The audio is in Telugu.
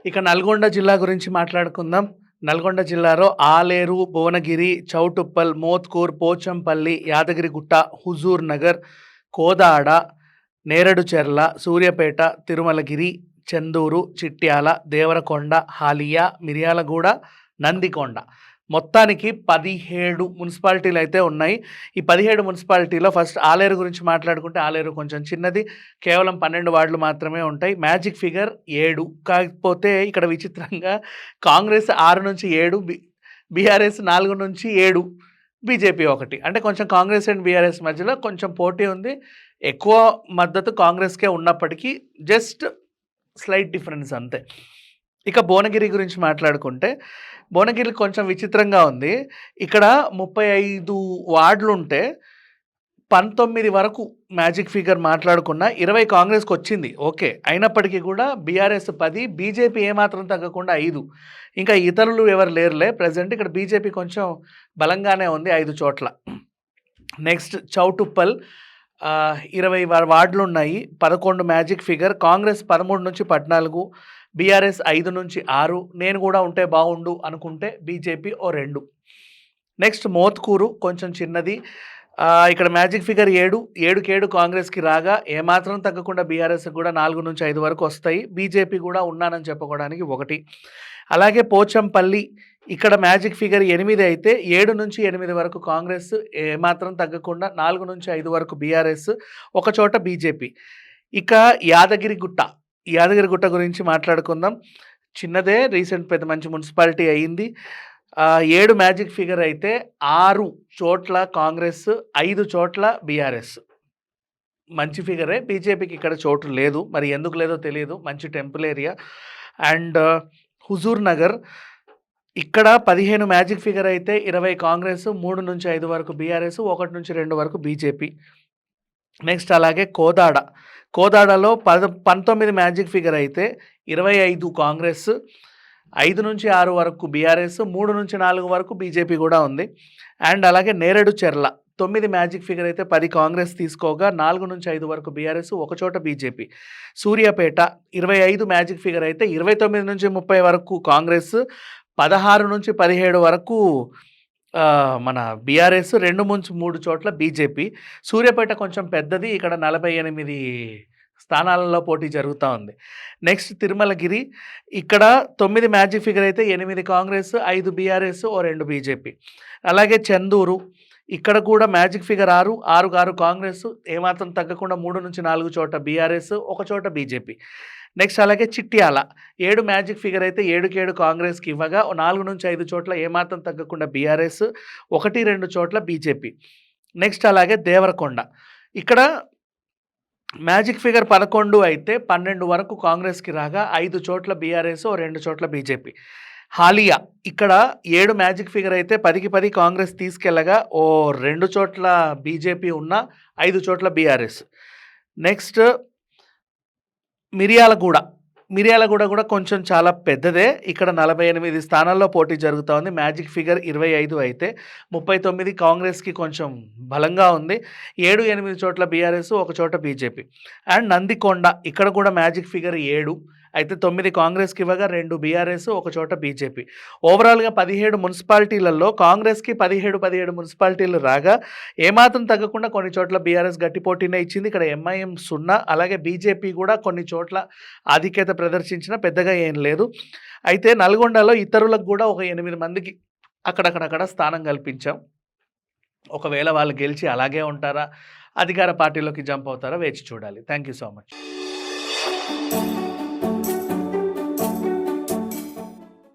ఇక నల్గొండ జిల్లా గురించి మాట్లాడుకుందాం. నల్గొండ జిల్లాలో ఆలేరు, భువనగిరి, చౌటుప్పల్, మోత్కూర్, పోచంపల్లి, యాదగిరిగుట్ట, హుజూర్ నగర్, కోదాడ, నేరడుచెర్ల, సూర్యాపేట, తిరుమలగిరి, చందూరు, చిట్యాల, దేవరకొండ, హాలియా, మిర్యాలగూడ, నందికొండ మొత్తానికి 17 మున్సిపాలిటీలు అయితే ఉన్నాయి. ఈ 17 మున్సిపాలిటీలో ఫస్ట్ ఆలేరు గురించి మాట్లాడుకుంటే ఆలేరు కొంచెం చిన్నది, కేవలం 12 వార్డులు మాత్రమే ఉంటాయి. Magic figure 7. కాకపోతే ఇక్కడ విచిత్రంగా కాంగ్రెస్ 6 నుంచి 7, బీఆర్ఎస్ 4 నుంచి 7, బీజేపీ 1. అంటే కొంచెం కాంగ్రెస్ అండ్ బీఆర్ఎస్ మధ్యలో కొంచెం పోటీ ఉంది. ఎక్కువ మద్దతు కాంగ్రెస్కే ఉన్నప్పటికీ జస్ట్ స్లైట్ డిఫరెన్స్ అంతే. ఇక భువనగిరి గురించి మాట్లాడుకుంటే భువనగిరి కొంచెం విచిత్రంగా ఉంది. ఇక్కడ 35 వార్డులు ఉంటే 19 వరకు మ్యాజిక్ ఫిగర్ మాట్లాడుకున్న 20 కాంగ్రెస్కి వచ్చింది, ఓకే. అయినప్పటికీ కూడా బీఆర్ఎస్ 10, బీజేపీ ఏమాత్రం తగ్గకుండా 5. ఇంకా ఇతరులు ఎవరు లేరులే ప్రజెంట్. ఇక్కడ బీజేపీ కొంచెం బలంగానే ఉంది 5 చోట్ల. నెక్స్ట్ చౌటుప్పల్ 20 వార్డులు ఉన్నాయి, 11 మ్యాజిక్ ఫిగర్. కాంగ్రెస్ 13 నుంచి 14, బీఆర్ఎస్ 5 నుంచి 6. నేను కూడా ఉంటే బాగుండు అనుకుంటే బీజేపీ 2. నెక్స్ట్ మోత్కూరు కొంచెం చిన్నది. ఇక్కడ మ్యాజిక్ ఫిగర్ 7 కాంగ్రెస్కి రాగా ఏమాత్రం తగ్గకుండా బీఆర్ఎస్ కూడా 4 నుంచి 5 వరకు వస్తాయి. బీజేపీ కూడా ఉన్నానని చెప్పుకోవడానికి 1. అలాగే పోచంపల్లి ఇక్కడ మ్యాజిక్ ఫిగర్ 8 అయితే 7 నుంచి 8 వరకు కాంగ్రెస్, ఏమాత్రం తగ్గకుండా 4 నుంచి 5 వరకు బీఆర్ఎస్, ఒక చోట బీజేపీ. ఇక యాదగిరిగుట్ట గురించి మాట్లాడుకుందాం. చిన్నదే, రీసెంట్ పెద్ద మంచి మున్సిపాలిటీ అయ్యింది. 7 మ్యాజిక్ ఫిగర్ అయితే 6 చోట్ల కాంగ్రెస్, 5 చోట్ల బీఆర్ఎస్. మంచి ఫిగరే. బీజేపీకి ఇక్కడ చోటు లేదు, మరి ఎందుకు లేదో తెలియదు. మంచి temple area. And Huzur Nagar ఇక్కడ 15 మ్యాజిక్ ఫిగర్ అయితే 20 కాంగ్రెస్, 3 నుంచి 5 వరకు బీఆర్ఎస్, 1 నుంచి 2 వరకు బీజేపీ. నెక్స్ట్ అలాగే కోదాడలో 19 మ్యాజిక్ ఫిగర్ అయితే 25 కాంగ్రెస్, 5 నుంచి 6 వరకు బీఆర్ఎస్, 3 నుంచి 4 వరకు బీజేపీ కూడా ఉంది. అండ్ అలాగే నేరేడుచెర్ల 9 మ్యాజిక్ ఫిగర్ అయితే 10 కాంగ్రెస్ తీసుకోగా 4 నుంచి 5 వరకు బీఆర్ఎస్, ఒక చోట బీజేపీ. సూర్యాపేట 25 మ్యాజిక్ ఫిగర్ అయితే 29 నుంచి 30 వరకు కాంగ్రెస్, 16 నుంచి 17 వరకు మన బీఆర్ఎస్, 2 నుంచి 3 చోట్ల బీజేపీ. సూర్యాపేట కొంచెం పెద్దది, ఇక్కడ 48 స్థానాలలో పోటీ జరుగుతూ ఉంది. నెక్స్ట్ తిరుమలగిరి ఇక్కడ 9 మ్యాజిక్ ఫిగర్ అయితే 8 కాంగ్రెస్, 5 బీఆర్ఎస్, 2 బీజేపీ. అలాగే చందూరు ఇక్కడ కూడా మ్యాజిక్ ఫిగర్ 6 కాంగ్రెస్, ఏమాత్రం తగ్గకుండా 3 నుంచి 4 చోట బీఆర్ఎస్, ఒక చోట బీజేపీ. నెక్స్ట్ అలాగే చిట్యాల 7 మ్యాజిక్ ఫిగర్ అయితే 7 కాంగ్రెస్కి ఇవ్వగా 4 నుంచి 5 చోట్ల ఏమాత్రం తగ్గకుండా బీఆర్ఎస్, 1-2 చోట్ల బీజేపీ. నెక్స్ట్ అలాగే దేవరకొండ ఇక్కడ మ్యాజిక్ ఫిగర్ 11 అయితే 12 వరకు కాంగ్రెస్కి రాగా 5 చోట్ల బీఆర్ఎస్, 2 చోట్ల బీజేపీ. హాలియా ఇక్కడ 7 మ్యాజిక్ ఫిగర్ అయితే 10కి 10 కాంగ్రెస్ తీసుకెళ్ళగా 2 చోట్ల బీజేపీ ఉన్న, 5 చోట్ల బీఆర్ఎస్. నెక్స్ట్ మిర్యాలగూడ కూడా కొంచెం చాలా పెద్దదే. ఇక్కడ 48 స్థానాల్లో పోటీ జరుగుతూ ఉంది. మ్యాజిక్ ఫిగర్ 25 అయితే 39 కాంగ్రెస్కి కొంచెం బలంగా ఉంది, 7-8 చోట్ల బీఆర్ఎస్, ఒక చోట బీజేపీ. అండ్ నందికొండ ఇక్కడ కూడా మ్యాజిక్ ఫిగర్ 7 అయితే 9 కాంగ్రెస్కి ఇవ్వగా 2 బీఆర్ఎస్, ఒక చోట బీజేపీ. ఓవరాల్గా 17 మున్సిపాలిటీలలో కాంగ్రెస్కి 17 మున్సిపాలిటీలు రాగా ఏమాత్రం తగ్గకుండా కొన్ని చోట్ల బీఆర్ఎస్ గట్టి పోటీనే ఇచ్చింది. ఇక్కడ ఎంఐఎం 0, అలాగే బీజేపీ కూడా కొన్ని చోట్ల ఆధిక్యత ప్రదర్శించిన, పెద్దగా ఏం లేదు. అయితే నల్గొండలో ఇతరులకు కూడా ఒక 8 మందికి అక్కడక్కడ స్థానం కల్పించాం. ఒకవేళ వాళ్ళు గెలిచి అలాగే ఉంటారా, అధికార పార్టీలోకి జంప్ అవుతారా, వేచి చూడాలి. Thank you so much.